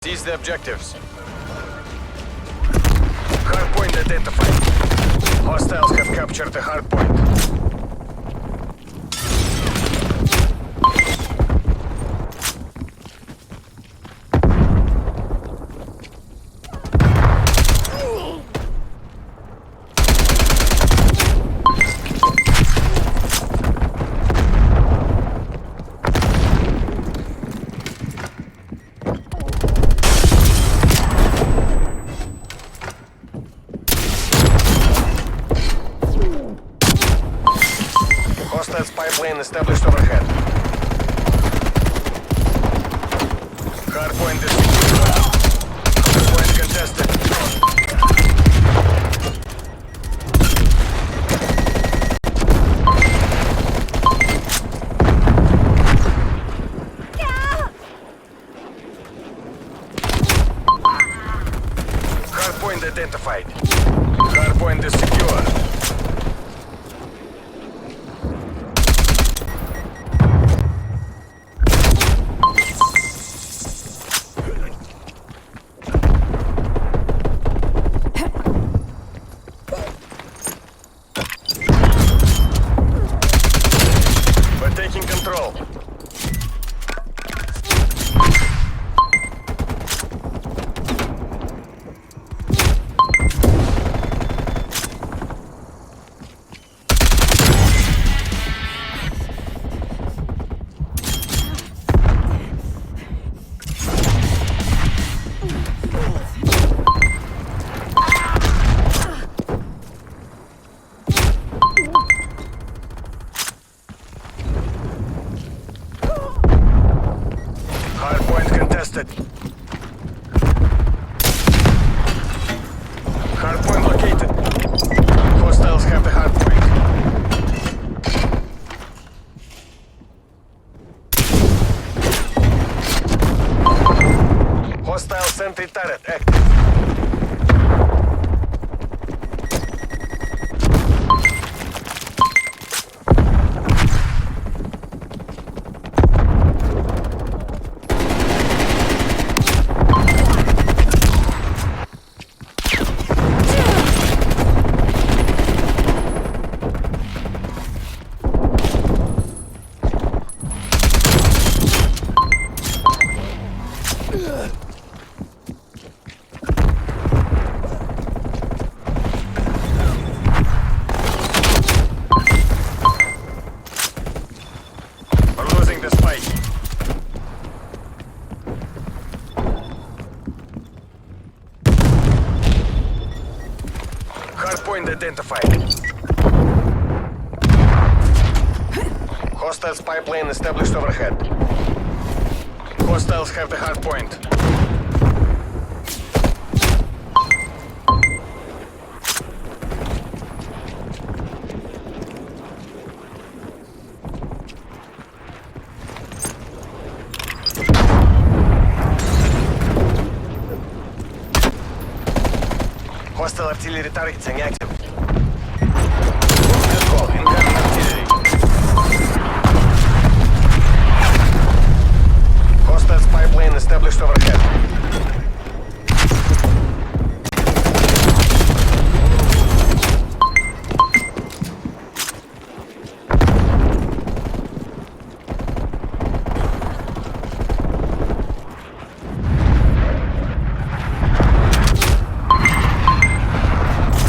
Seize the objectives. Hardpoint identified. Hostiles have captured the hardpoint. Hostile spy plane established overhead. Hardpoint is secure. Hardpoint contested. Hardpoint identified. Hardpoint is secure. Taking control. Hardpoint contested. Hardpoint located. Hostiles have the hardpoint. Hostile sentry turret active. We're losing this fight. Hardpoint identified. Hostile spy plane established overhead. Hostiles have the hardpoint. Hostile artillery targeting active. Good call, incoming artillery. Hostile spy plane established overhead.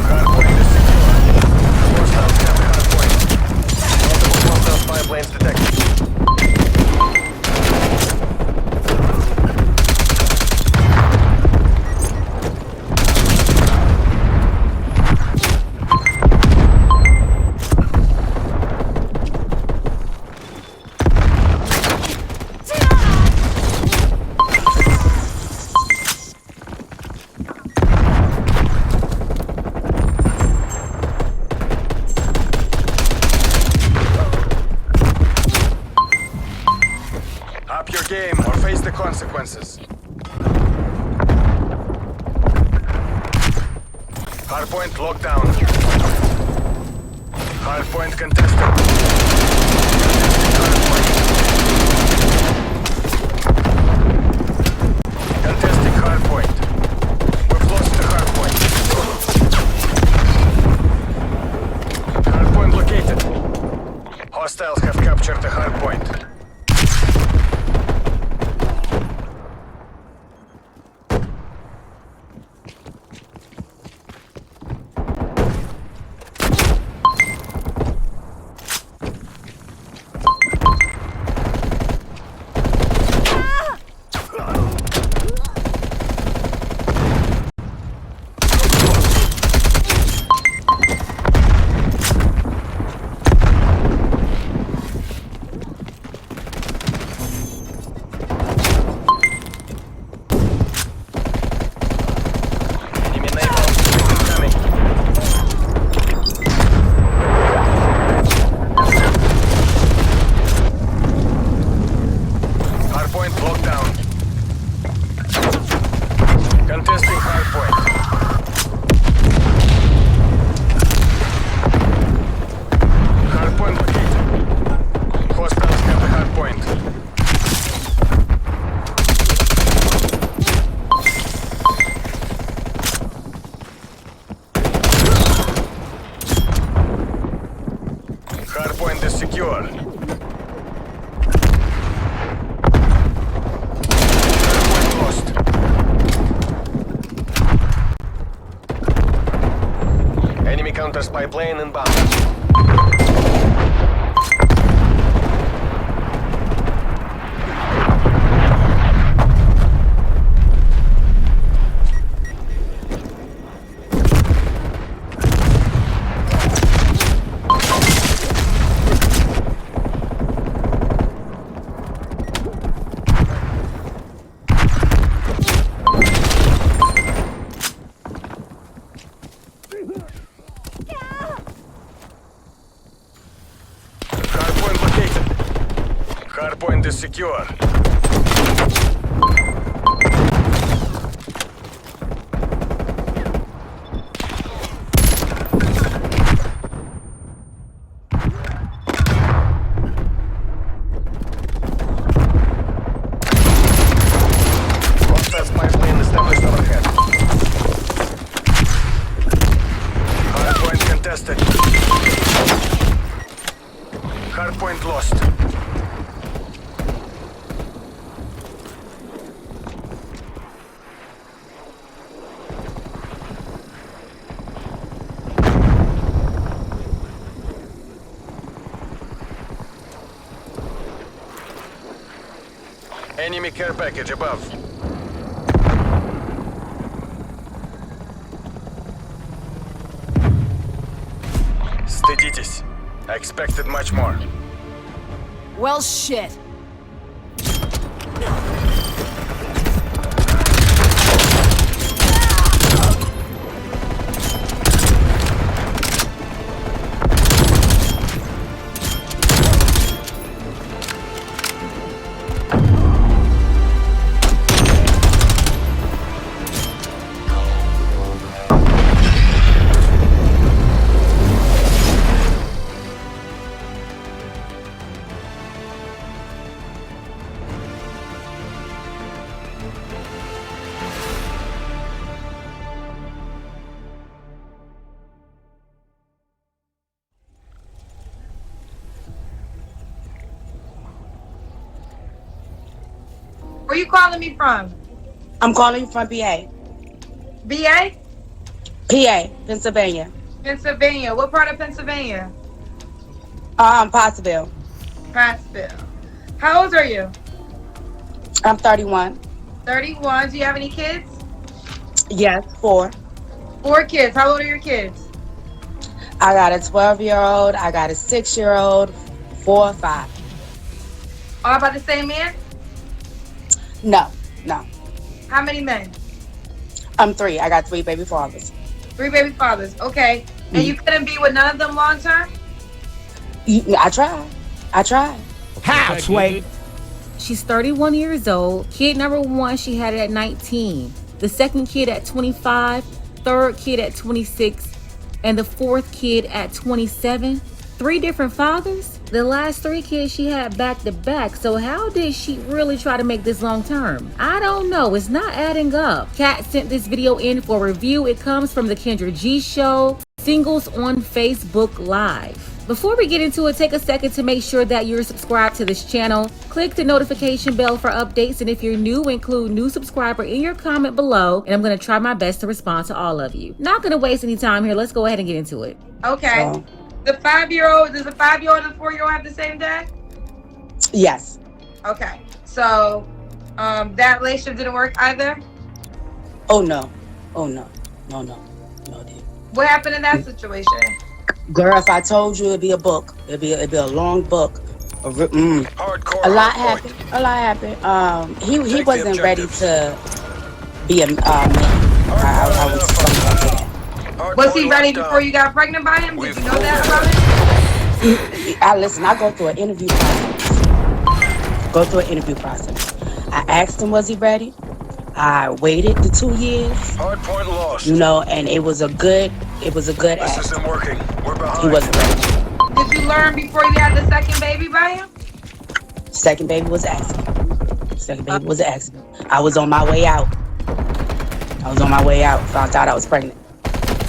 Hardpoint is secure. Hostiles have the hardpoint. Multiple hostile spy planes detected. Up your game or face the consequences. Hardpoint locked down. Hardpoint contested. Contesting counter spy plane inbound. Hardpoint located. Hardpoint is secure. Hostile spy plane established overhead. Hardpoint contested. Hardpoint lost. Enemy care package above. Стыдитесь. I expected much more. Well, shit. Where you calling me from? I'm calling from PA. BA? PA, Pennsylvania. Pennsylvania. What part of Pennsylvania? Pottsville. Pattsville. How old are you? I'm 31. 31. Do you have any kids? Yes, 4. 4 kids. How old are your kids? I got a 12-year-old. I got a 6-year-old. 4, 5. All by the same man? No. How many men? I'm 3. I got 3 baby fathers. 3 baby fathers. Okay. And you couldn't be with none of them long term? I tried. How, Sway? She's 31 years old. Kid number 1, she had it at 19. The second kid at 25. Third kid at 26. And the 4th kid at 27. 3 different fathers? The last 3 kids she had back to back. So how did she really try to make this long term? I don't know. It's not adding up. Kat sent this video in for review. It comes from the Kendra G Show, Singles on Facebook Live. Before we get into it, take a second to make sure that you're subscribed to this channel. Click the notification bell for updates, and if you're new, include new subscriber in your comment below, and I'm going to try my best to respond to all of you. Not going to waste any time here. Let's go ahead and get into it. Okay. So, The 5-year-old, does the 5-year-old and the 4-year-old have the same dad? yes. Okay. So, that relationship didn't work either? Oh, no. No, dude. What happened in that situation? Girl, if I told you, it'd be a book. It'd be a long book. Hardcore. A lot hardpoint. happened. He Take the wasn't ready objectives. to be a man. I was something like that. Was he Hardpoint ready locked before down. you got pregnant by him? Did We've you know that about him? Listen, I go through an interview process. I asked him, was he ready? I waited the 2 years, Hardpoint lost. and it was a good This act. isn't working. We're He behind. wasn't ready. Did you learn before you had the second baby by him? Second baby was accident. I was on my way out. Found out I was pregnant.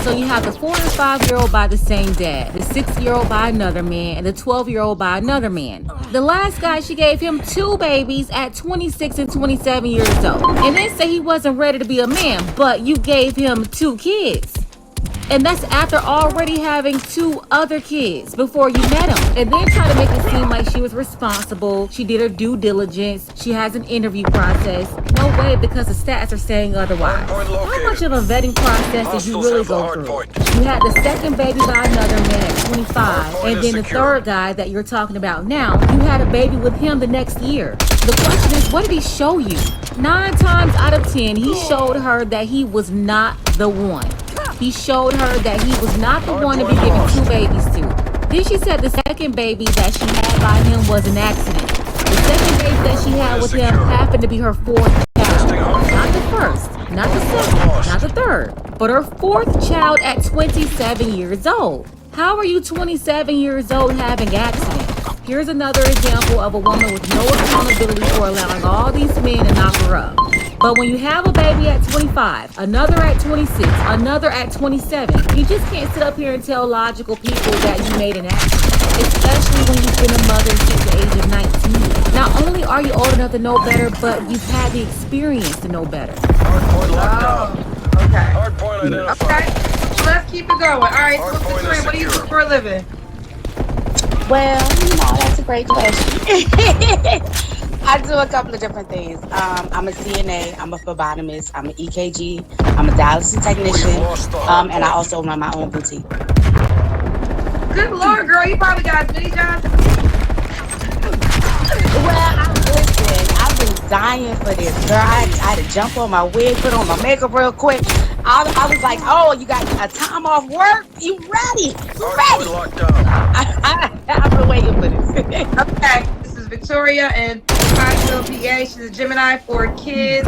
So you have the 4 and 5-year-old by the same dad, the 6-year-old by another man, and the 12-year-old by another man. The last guy, she gave him 2 babies at 26 and 27 years old. And then say he wasn't ready to be a man, but you gave him 2 kids. And that's after already having 2 other kids before you met him. And then try to make it seem like she was responsible. She did her due diligence. She has an interview process. No way, because the stats are saying otherwise. How much of a vetting process did you really go through? You had the second baby by another man at 25. And then the third guy that you're talking about now, you had a baby with him the next year. The question is, what did he show you? 9 times out of 10, he showed her that he was not the one. He showed her that he was not the one to be giving 2 babies to. Then she said the second baby that she had by him was an accident. The second baby that she had with him happened to be her 4th child. Not the first, not the second, not the third, but her 4th child at 27 years old. How are you 27 years old having accidents? Here's another example of a woman with no accountability for allowing all these men to knock her up. But when you have a baby at 25, another at 26, another at 27, you just can't sit up here and tell logical people that you made an accident, especially when you've been a mother since the age of 19. Not only are you old enough to know better, but you've had the experience to know better. Oh, okay. Hardpoint identified. Okay, so let's keep it going. All right, so Victoria, what do you do for a living? Well, that's a great question. I do a couple of different things. I'm a CNA, I'm a phlebotomist, I'm an EKG, I'm a dialysis technician, and I also run my own boutique. Good Lord, girl, you probably got as many jobs. Well, listen, I've been dying for this, girl. I had to jump on my wig, put on my makeup real quick. I was like, oh, you got a time off work? You ready? You ready? I've been waiting for this. Okay, this is Victoria in Pottsville, PA. She's a Gemini, 4 kids,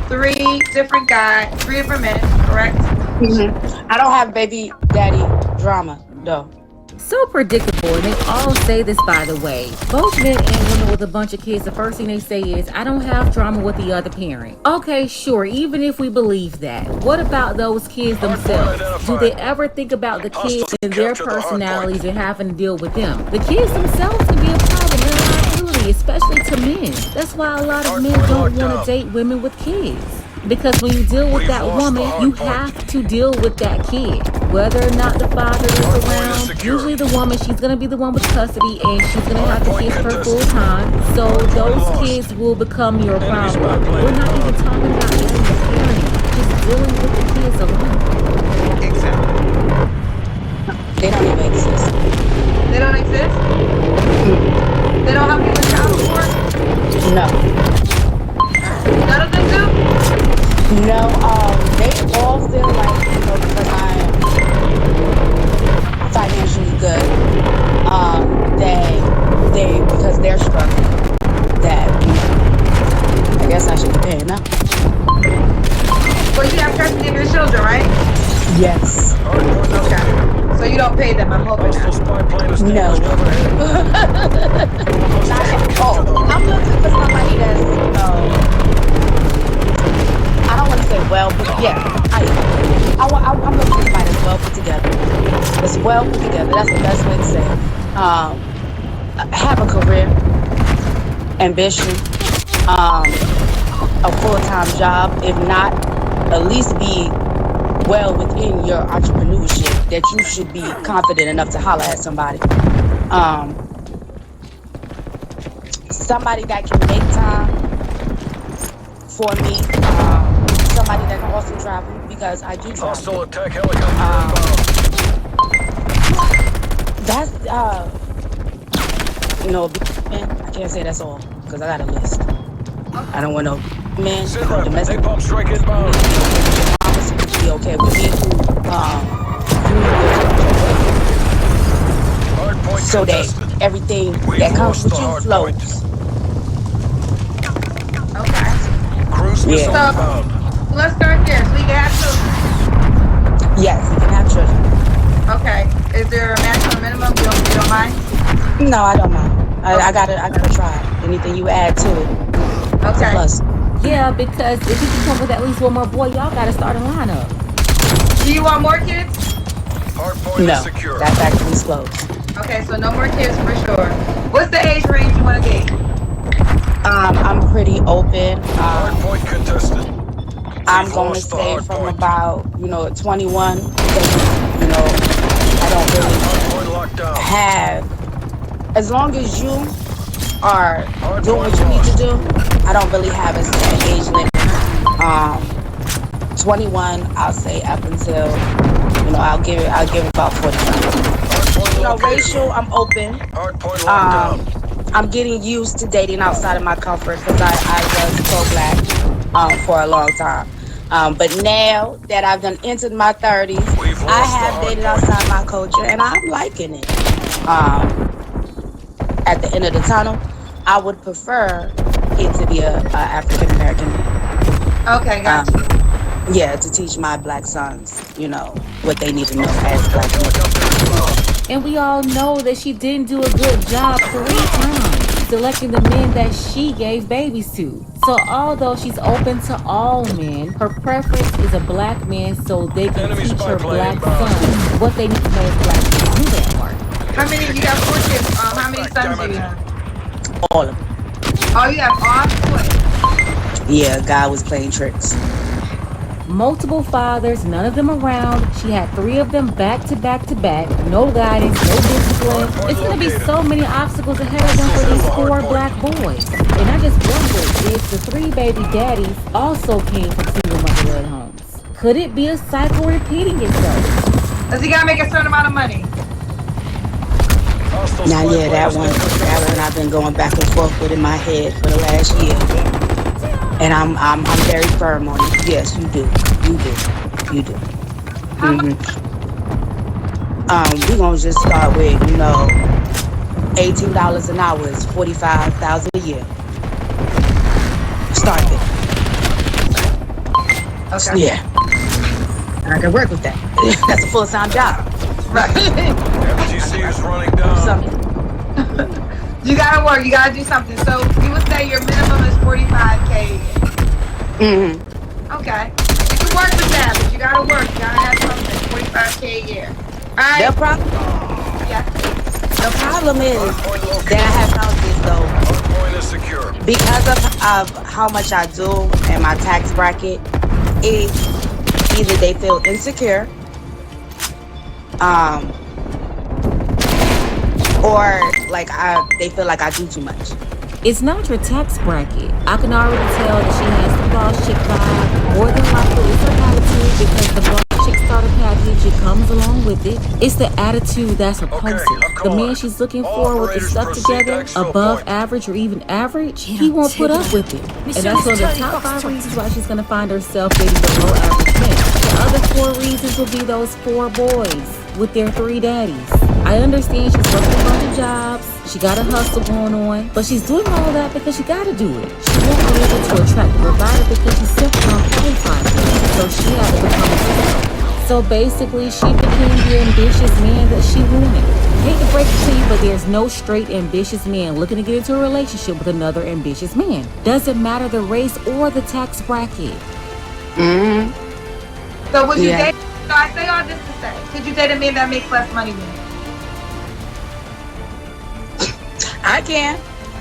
3 different guys, 3 different men, correct? I don't have baby daddy drama, though. So predictable, and they all say this, by the way. Both men and women with a bunch of kids, the first thing they say is, I don't have drama with the other parent. Okay, sure, even if we believe that, what about those kids themselves? Do they ever think about the kids and their personalities and having to deal with them? The kids themselves can be a problem and a liability, especially to men. That's why a lot of men don't want to date women with kids. Because when you deal with that woman, you have to deal with that kid. Whether or not the father is around, usually the woman, she's going to be the one with custody and she's going to have to kiss her full time. So those kids will become your problem. We're not even talking about even the parenting, just dealing with the kids alone. Exactly. They don't even exist. They don't exist? They don't have people child support? No. None of them do? No, they all feel like, because I'm financially good, because they're struggling, that, I guess I should be paying them. Well, you have custody of your children, right? Yes. Okay. So you don't pay them, I'm hoping not. No. I'm looking for somebody that's, I don't want to say well, but yeah, I'm looking for somebody that's well put together. That's well put together. That's the best way to say it. Have a career, ambition, a full-time job. If not, at least be well within your entrepreneurship that you should be confident enough to holler at somebody. Somebody that can make time for me. Somebody that can also travel, because I do travel. Hostile attack helicopter. That's man, I can't say that's all because I got a list. I don't want no man, no domestic. Napalm strike inbound. Promise would be okay with me. So that everything that comes with you flows. Okay. Cruise missile Yeah. inbound. Let's start there. So you can have children. Yes, you can have children. Okay. Is there a maximum minimum? You don't mind? No, I don't mind. I gotta try. Anything you add to it. Okay. Plus. Yeah, because if you can come with at least one more boy, y'all got to start a lineup. Do you want more kids? Hardpoint No, is secure. that's actually closed. Okay, so no more kids for sure. What's the age range you want to date? I'm pretty open. Hardpoint contested. I'm going to say from about, 21. I don't really Hardpoint locked down. have, as long as you are doing what Hardpoint you need to lost. do, I don't really have a set age limit. 21, I'll say up until, I'll give it about 45. Hardpoint located. Racial, I'm open. Hardpoint locked down. I'm getting used to dating outside of my comfort because I was pro-black for a long time. But now that I've done entered my 30s, We've I lost have the dated hardpoint. outside my culture and I'm liking it. At the end of the tunnel, I would prefer it to be a African American man. Okay, gotcha. Yeah, to teach my black sons, what they need to know as black men. And we all know that she didn't do a good job 3 times selecting the men that she gave babies to. So although she's open to all men, her preference is a black man so they can Enemy teach spy her plane black inbound. sons what they need to know as black men. Do that part. How many? You got 4 kids. How many sons do you have? All of them. Oh, you have all boys. Yeah, God was playing tricks. Multiple fathers, none of them around. She had 3 of them back to back to back. No guidance, no discipline. It's gonna be so many obstacles ahead of them for these 4 black boys. And I just wonder if the 3 baby daddies also came from single motherhood homes. Could it be a cycle repeating itself? Does he gotta make a certain amount of money? Now, yeah, that one I've been going back and forth with in my head for the last year. And I'm very firm on it. Yes, you do. We're gonna just start with, $18 an hour is $45,000 a year. Start there. Okay. Yeah. And I can work with that. That's a full-time job. Right. FTC is running down. Something. You gotta work. You gotta do something. So you would say your minimum is 45K. Okay. You can work with that, but you gotta work. You gotta have something. 45K a year. All right. Yeah. The problem is that I have found this though. Hardpoint is secure. Because of how much I do and my tax bracket, it either they feel insecure, or like they feel like I do too much. It's not your tax bracket. I can already tell that she has the boss chick vibe. More than likely, it's her attitude because the boss chick starter package it comes along with it. It's the attitude that's repulsive. The man she's looking for with the stuff together, above average or even average, he won't put up with it. And that's one of the top 5 reasons why she's gonna find herself dating below average men. The other 4 reasons will be those 4 boys with their 3 daddies. I understand she's working a bunch of jobs, she got a hustle going on, but she's doing all that because she gotta do it. She won't be able to attract a provider because she's simply unqualified for it, so she had to become a sister. So basically, she became the ambitious man that she wanted. Hate to break it to you, but there's no straight ambitious man looking to get into a relationship with another ambitious man. Doesn't matter the race or the tax bracket. So would you date? So I say all this to say, could you date a man that makes less money than you? I can.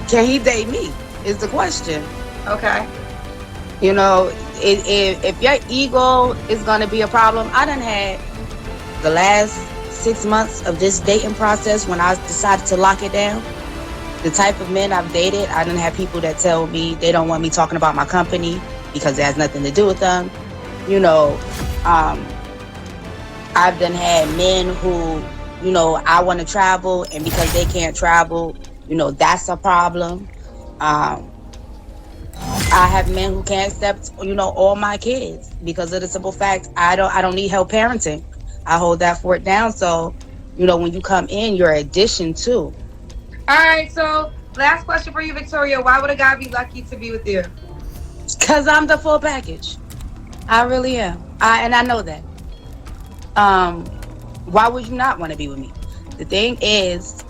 Can he date me? Is the question. Okay. If your ego is going to be a problem, I done had the last 6 months of this dating process when I decided to lock it down. The type of men I've dated, I done had people that tell me they don't want me talking about my company because it has nothing to do with them. I've done had men who, I want to travel, and because they can't travel, that's a problem. I have men who can't accept, all my kids because of the simple fact I don't need help parenting. I hold that fort down. So, when you come in, you're an addition too. All right. So last question for you, Victoria. Why would a guy be lucky to be with you? Because I'm the full package. I really am. And I know that. Why would you not want to be with me? The thing is,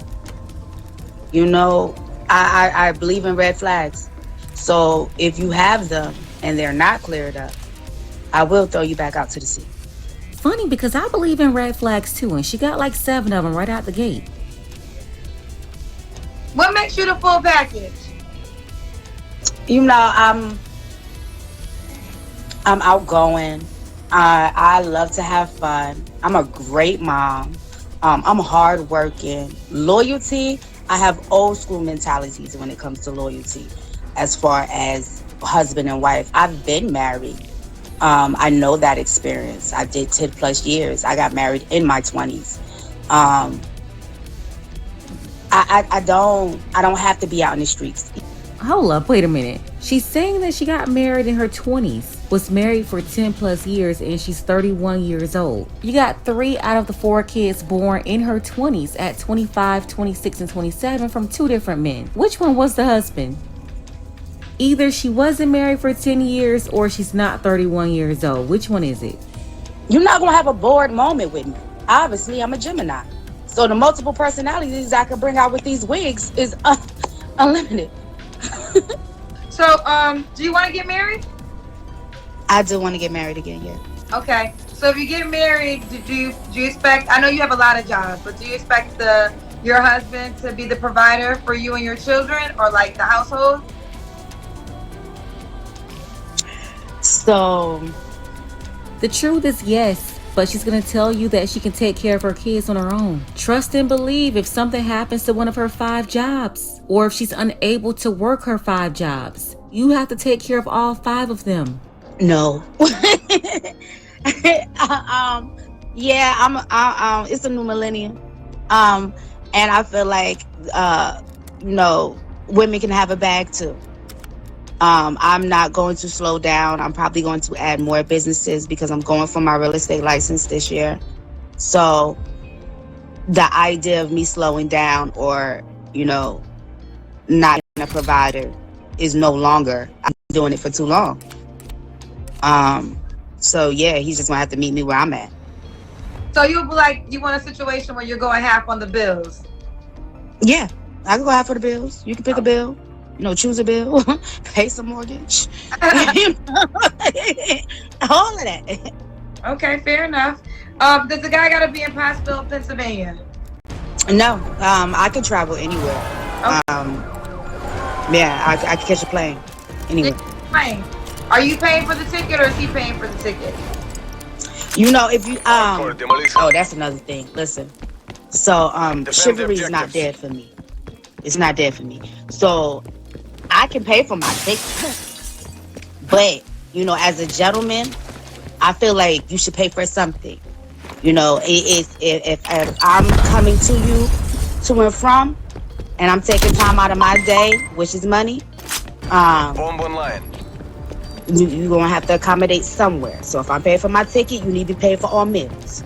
I believe in red flags. So if you have them and they're not cleared up, I will throw you back out to the sea. Funny because I believe in red flags too, and she got like 7 of them right out the gate. What makes you the full I'm outgoing. I love to have fun. I'm a great mom. I'm hardworking. Loyalty, I have old school mentalities when it comes to loyalty. As far as husband and wife, I've been married. I know that experience. I did 10 plus years. I got married in my 20s. Um, I don't have to be out in the streets. Hold up, wait a minute. She's saying that she got married in her 20s, was married for 10 plus years, and she's 31 years old. You got 3 out of the 4 kids born in her 20s at 25, 26, and 27 from 2 different men. Which one was the husband? Either she wasn't married for 10 years or she's not 31 years old. Which one is it? You're not gonna have a bored moment with me. Obviously, I'm a Gemini, so the multiple personalities I can bring out with these wigs is unlimited. So, do you want to get married? I do want to get married again, yeah. Okay. So if you get married, do you expect? I know you have a lot of jobs, but do you expect your husband to be the provider for you and your children, or like the household? So The truth is yes, but she's gonna tell you that she can take care of her kids on her own. Trust and believe if something happens to one of her 5 jobs, or if she's unable to work her 5 jobs, you have to take care of all 5 of them. no. Yeah, it's a new millennium. And I feel like women can have a bag too. I'm not going to slow down. I'm probably going to add more businesses because I'm going for my real estate license this year. So the idea of me slowing down or, not being a provider is no longer. I'm doing it for too long. So yeah, he's just gonna have to meet me where I'm at. So you'll be like, you want a situation where you're going half on the bills. Yeah, I can go out for the bills. You can pick a bill. Choose a bill, pay some mortgage, all of that. Okay, fair enough. Does the guy gotta be in Pottsville, Pennsylvania? No, I can travel anywhere. Okay. Yeah, I can catch a plane anywhere. Fine. Are you paying for the ticket or is he paying for the ticket? If you Hardcore demolition. oh, that's another thing. Listen, so Defend the chivalry is not objectives. dead for me. It's not dead for me. So I can pay for my ticket, but as a gentleman, I feel like you should pay for something. If I'm coming to you to and from, and I'm taking time out of my day, which is money, Bomb online. you're gonna have to accommodate somewhere. So if I'm paying for my ticket, you need to be paying for all meals.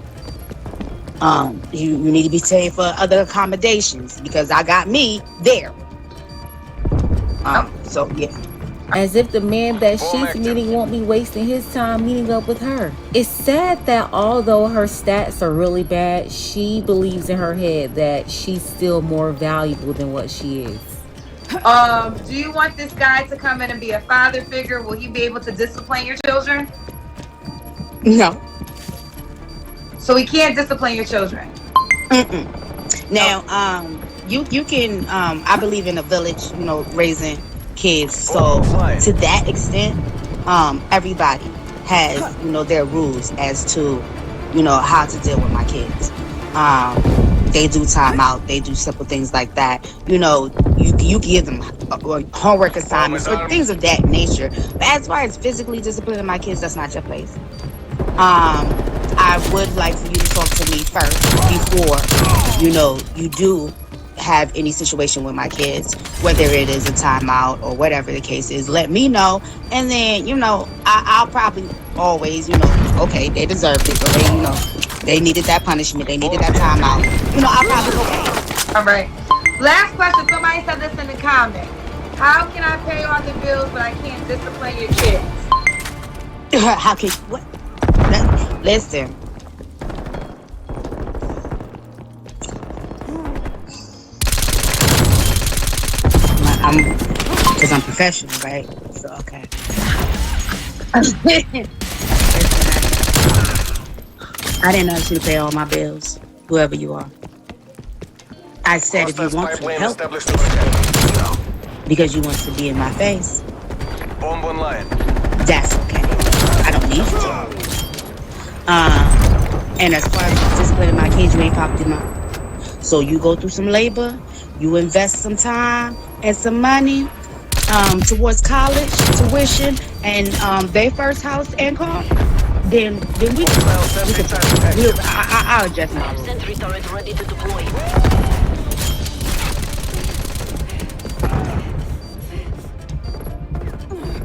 You need to be paying for other accommodations because I got me there. So yeah. As if the man that Full she's active. meeting won't be wasting his time meeting up with her. It's sad that although her stats are really bad, she believes in her head that she's still more valuable than what she is. Do you want this guy to come in and be a father figure? Will he be able to discipline your children? No. So he can't discipline your children. Now, you can. I believe in a village. Raising kids. So to that extent, everybody has their rules as to how to deal with my kids. They do time out. They do simple things like that. You give them homework assignments or things of that nature. But as far as physically disciplining my kids, that's not your place. I would like for you to talk to me first before you do have any situation with my kids, whether it is a timeout or whatever the case is. Let me know, and then I'll probably always okay, they deserved it, or they needed that punishment, they needed that timeout. I'll probably go back. All right. Last question. Somebody said this in the comment. How can I pay all the bills but I can't discipline your kids? How can what? Listen. Because I'm professional, right? So, okay. I didn't ask you to pay all my bills, whoever you are. I said if you want to help, because you want to be in my face, Bomb online. that's okay. I don't used to. And as far as disciplining my kids, you ain't popped them out. So you go through some labor, you invest some time and some money towards college, tuition, and their first house and car. Then we Hostile can sentry turret active. I'll adjust my rules. Sentry turret ready to deploy.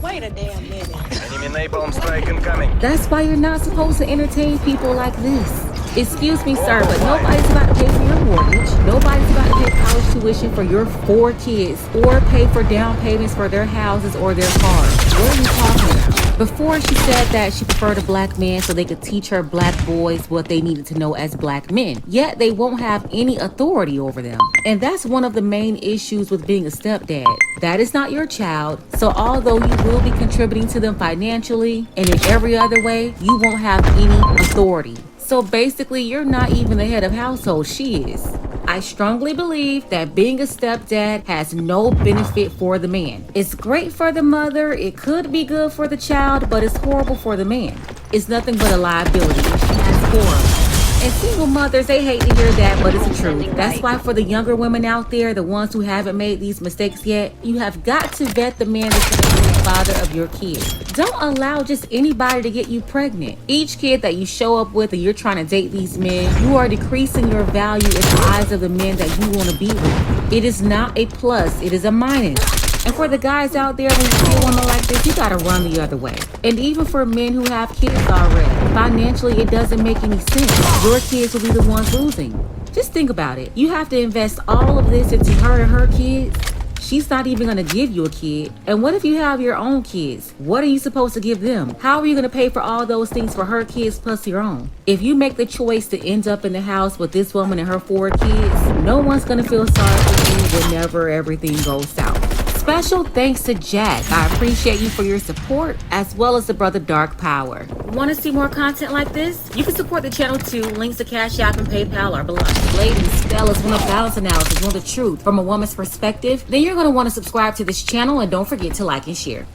Wait a damn minute. Enemy napalm strike incoming. That's why you're not supposed to entertain people like this. Excuse me, sir, but nobody's about to pay for your mortgage. Nobody's about to pay college tuition for your 4 kids or pay for down payments for their houses or their cars. What are you talking about? Before, she said that she preferred a black man so they could teach her black boys what they needed to know as black men. Yet they won't have any authority over them. And that's one of the main issues with being a stepdad. That is not your child, so although you will be contributing to them financially and in every other way, you won't have any authority. So basically, you're not even the head of household, she is. I strongly believe that being a stepdad has no benefit for the man. It's great for the mother, it could be good for the child, but it's horrible for the man. It's nothing but a liability, and she has 4 of them. And single mothers, they hate to hear that, but it's the truth. That's why for the younger women out there, the ones who haven't made these mistakes yet, you have got to vet the man that's going to be the father of your kid. Don't allow just anybody to get you pregnant. Each kid that you show up with and you're trying to date these men, you are decreasing your value in the eyes of the men that you want to be with. It is not a plus, it is a minus. And for the guys out there, when you see a woman like this, you gotta run the other way. And even for men who have kids already, financially it doesn't make any sense. Your kids will be the ones losing. Just think about it. You have to invest all of this into her and her kids. She's not even gonna give you a kid. And what if you have your own kids? What are you supposed to give them? How are you gonna pay for all those things for her kids plus your own? If you make the choice to end up in the house with this woman and her 4 kids, no one's gonna feel sorry for you whenever everything goes south. Special thanks to Jack. I appreciate you for your support, as well as the brother Dark Power. Want to see more content like this? You can support the channel too. Links to Cash App and PayPal are below. Ladies, fellas, want a balance analysis, want the truth from a woman's perspective? Then you're going to want to subscribe to this channel and don't forget to like and share.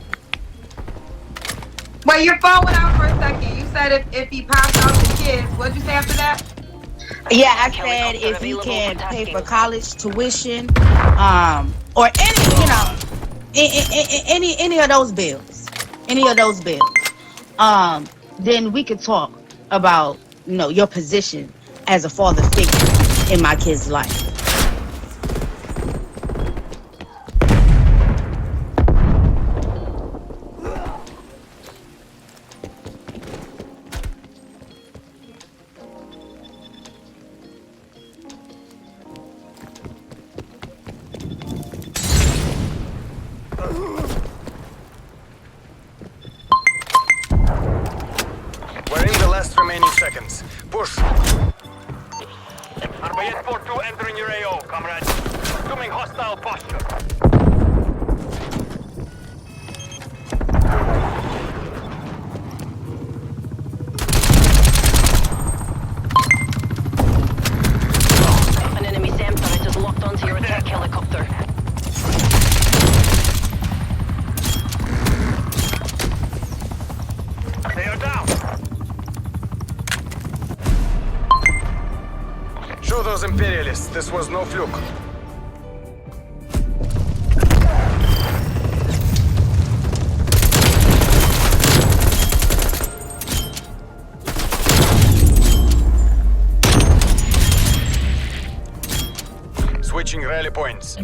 Wait, your phone went out for a second. You said if he pops out the kids, what'd you say after that? Yeah, I said if he can pay for college tuition, or any of those bills, then we could talk about, your position as a father figure in my kid's life. We're in the last remaining seconds. Push. Arbayet 4-2 entering your AO, comrades. Assuming hostile posture. An enemy SAM turret is locked onto your attack helicopter. They are down. Show those imperialists this was no fluke. Switching rally points.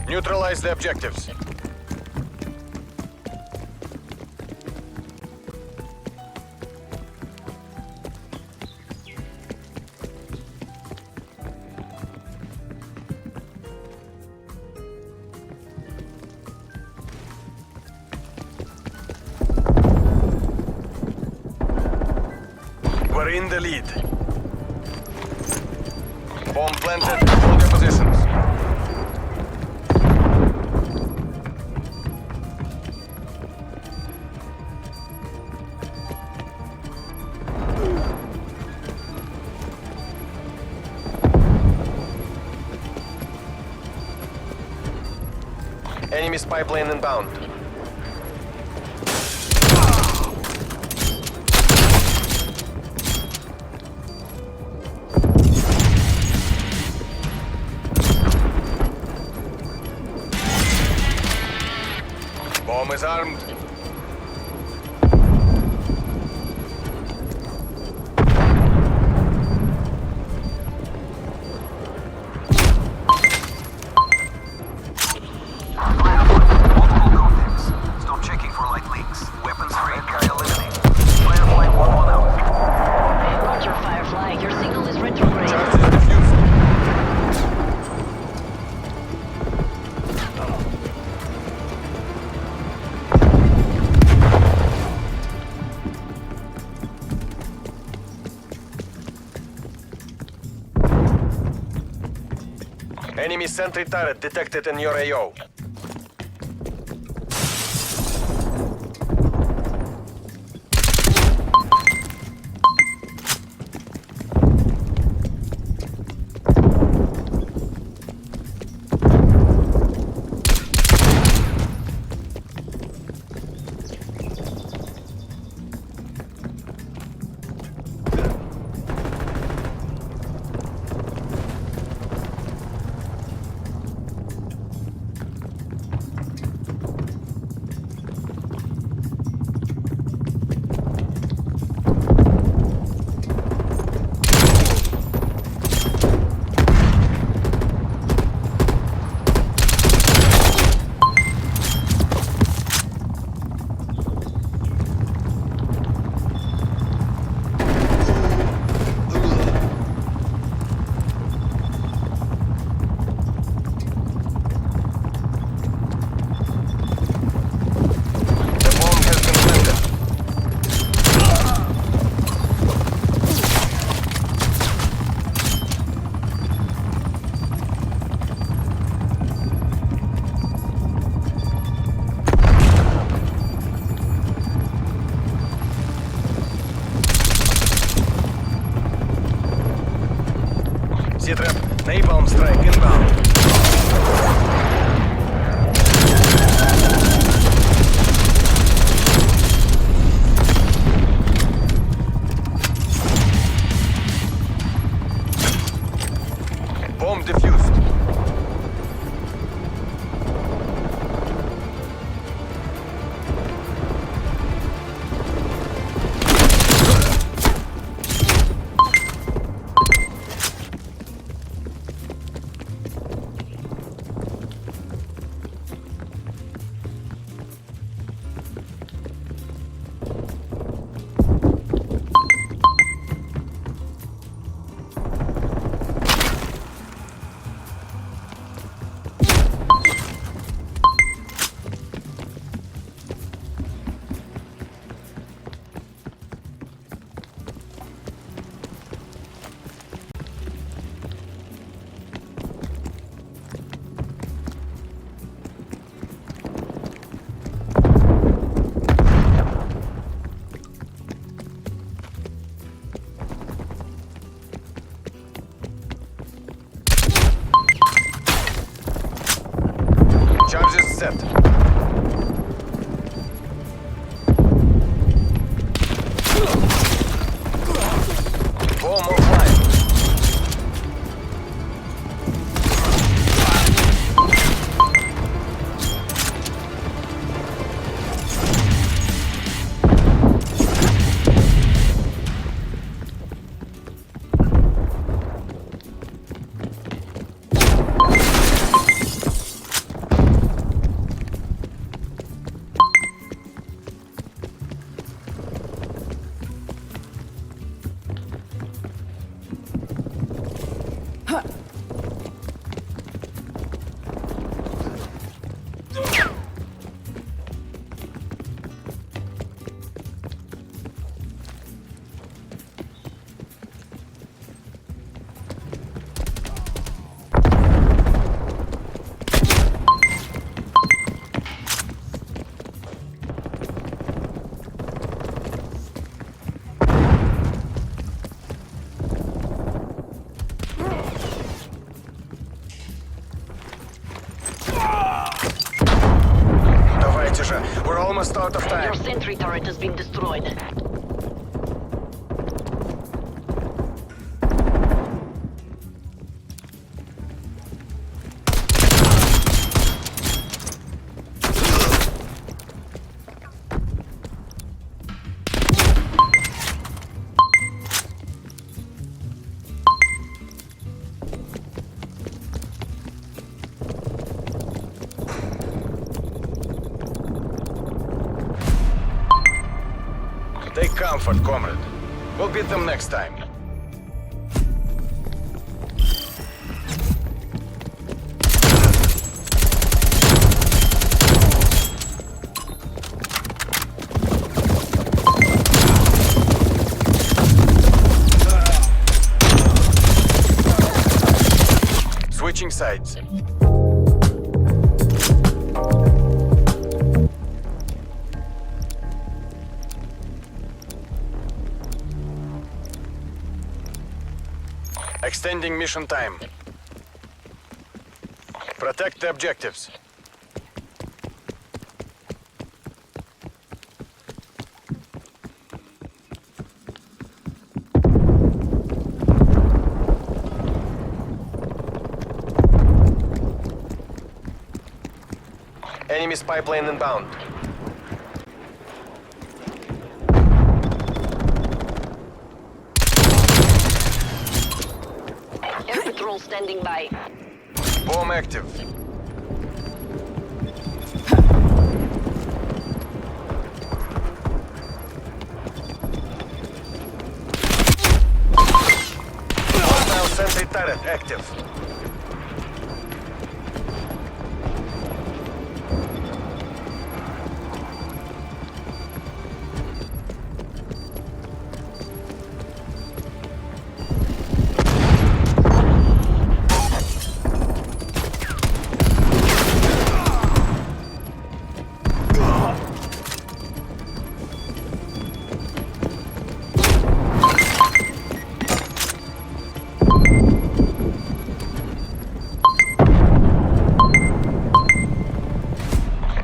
Neutralize the objectives. We're in the lead. Bomb planted. Hold your positions. Enemy spy plane inbound. Bomb is armed. Stop checking for light leaks. Weapons free, carry eliminated. Firefly 1-1 out. Roger, Firefly. Your signal is retrograde. Charges defused. Enemy sentry turret detected in your AO. The bomb has been planted. Z-trap, napalm strike inbound. Bomb defused. Charges set. Bomb offline. out of time. Your sentry turret has been destroyed. Take comfort, comrade. We'll beat them next time. Switching sides. Extending mission time. Protect the objectives. Enemy spy plane inbound. Air patrol standing by. Bomb active. Hostile sentry turret active.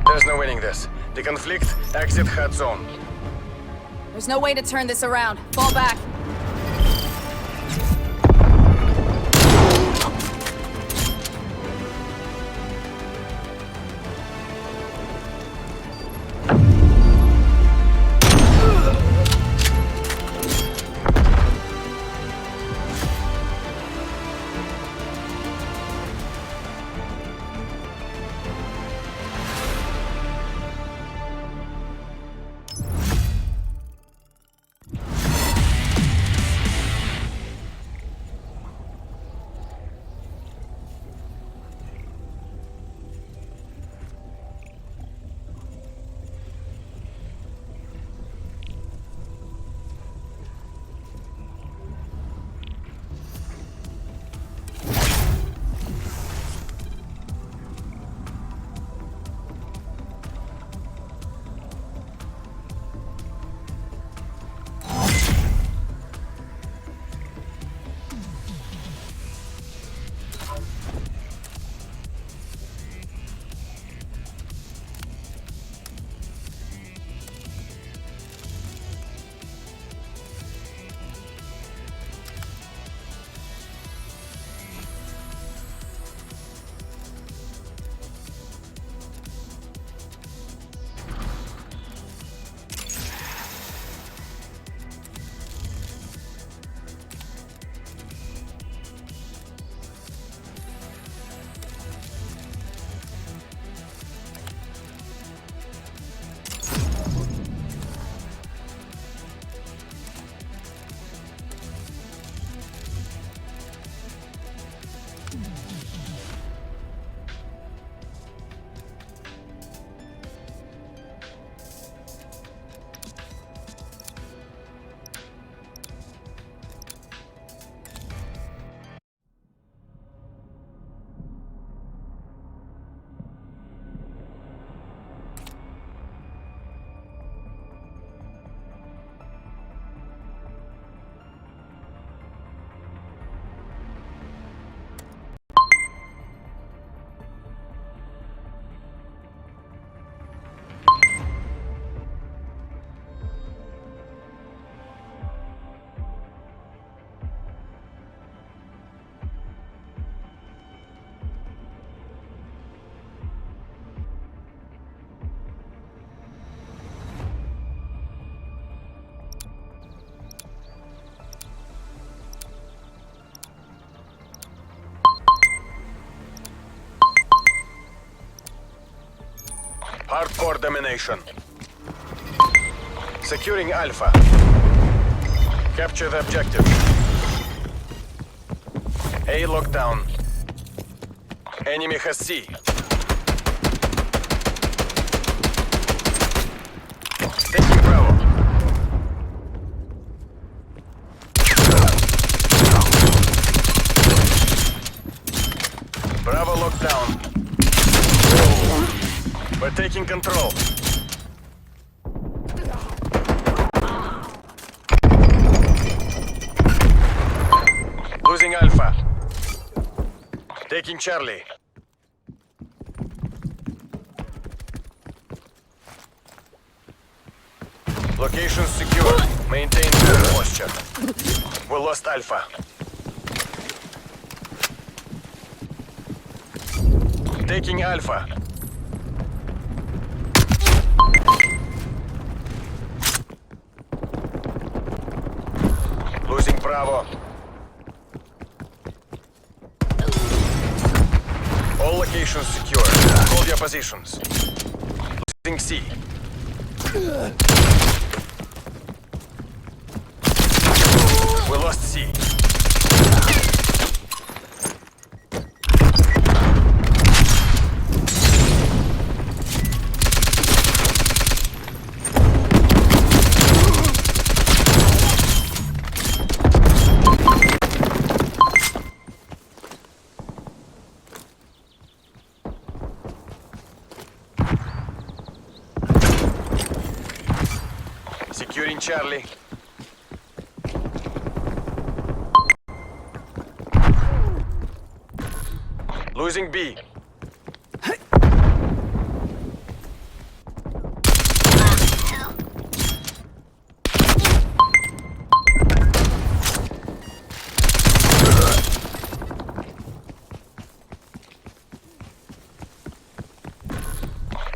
There's no winning this. The conflict, exit hot zone. There's no way to turn this around. Fall back. Hardcore domination. Securing Alpha. Capture the objective. A lockdown. Enemy has C. Taking Bravo. Bravo lockdown. We're taking control. Losing Alpha. Taking Charlie. Location secure. Maintain good posture. We lost Alpha. Taking Alpha. Losing Bravo. All locations secure. Hold your positions. Losing C. We lost C. Securing Charlie. Losing B.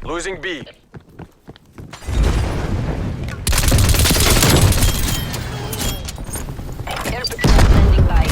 Losing B. Air patrol standing by.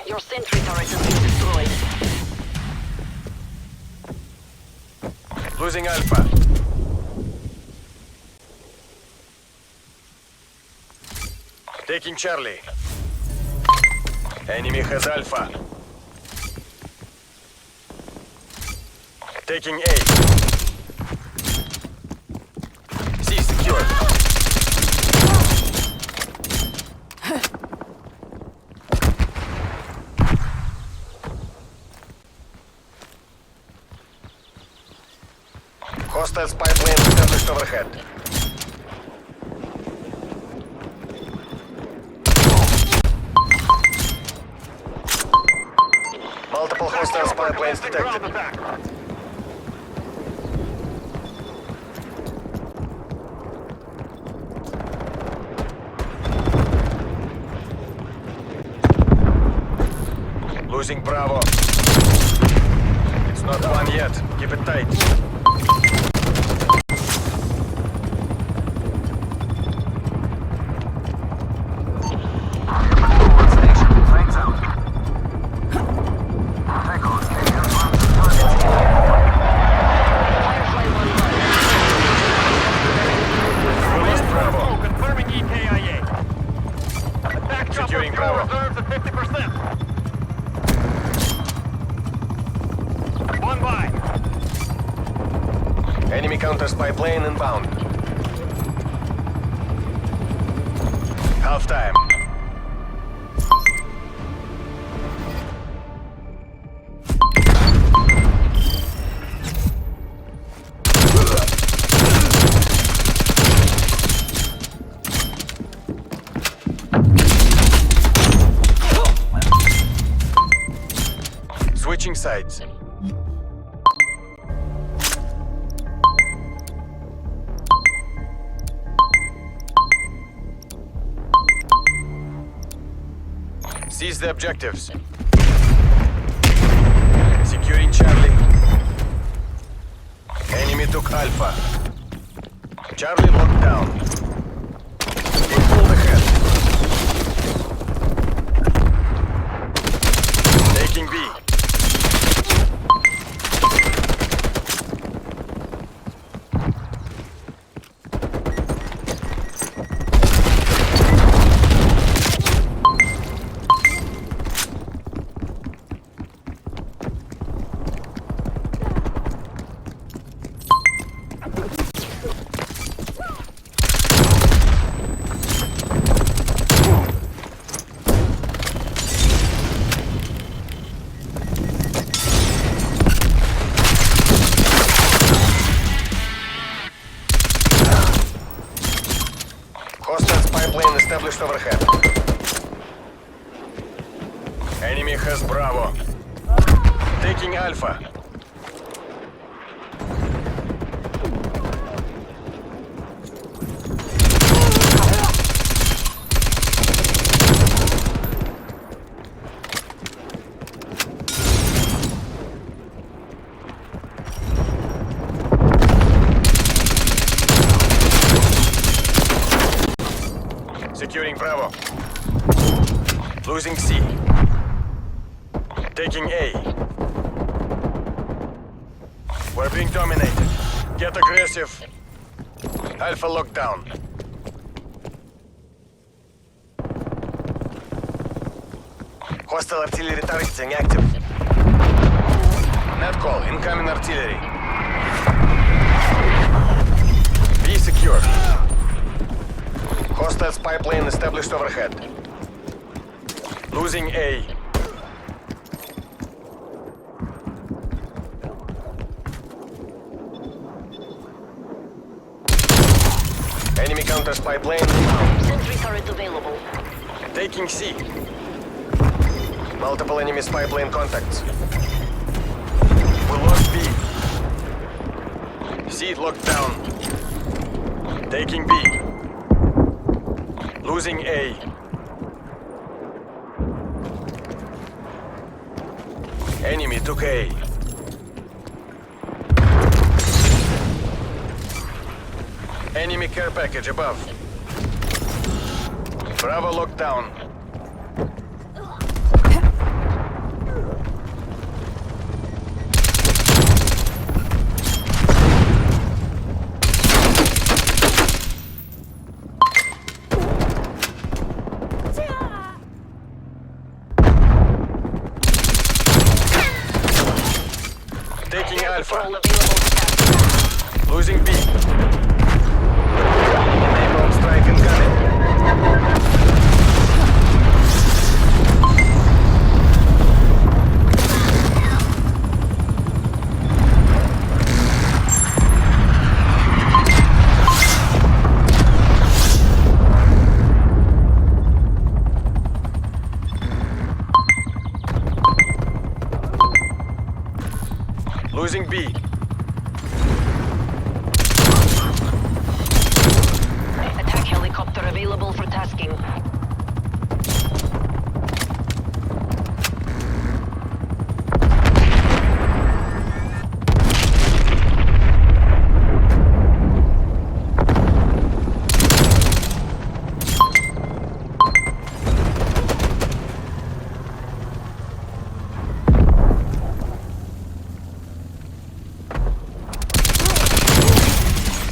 Your sentry turret has been destroyed. Losing Alpha. Taking Charlie. Enemy has Alpha. Taking A. C secured. Hostile spy plane established overhead. Multiple hostile spy planes detected. Losing Bravo. It's not one yet. Keep it tight. Securing Bravo. One by. Enemy counter spy plane inbound. Half time. Switching sides. Seize the objectives. Securing Charlie. Enemy took Alpha. Charlie locked down. They pulled ahead. Taking B. Hostile spy plane established overhead. Enemy has Bravo. Taking Alpha. Securing Bravo. Losing C. Taking A. We're being dominated. Get aggressive. Alpha lockdown. Hostile artillery targeting active. Net call. Incoming artillery. B secure. Hostile spy plane established overhead. Losing A. Enemy counter spy plane. Sentry turret available. Taking C. Multiple enemy spy plane contacts. We lost B. C locked down. Taking B. Losing A. Enemy took A. Enemy care package above. Bravo locked down. Taking Alpha. All available staff. Losing B. Napalm strike incoming. Losing B. Attack helicopter available for tasking.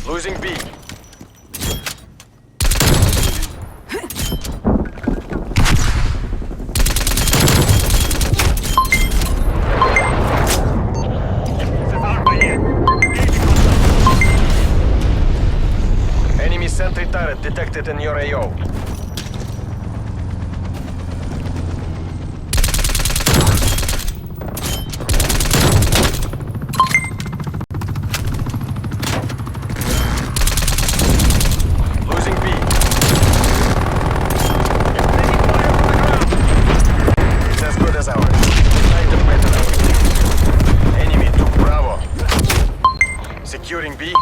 Losing B. Enemy sentry turret detected in your AO. Losing B. It's as good as ours. Item better than ours. Enemy took Bravo. Securing B.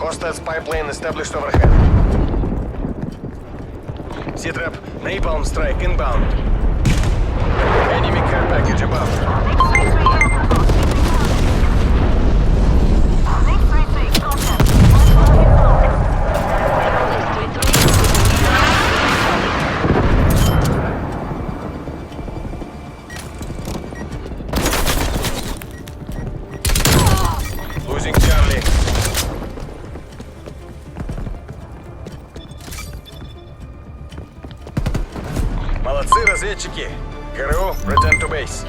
Hostile spy plane established overhead. C-trap, napalm strike inbound. Enemy care package above. Losing Charlie. Молодцы, разведчики. ГРУ, return to base.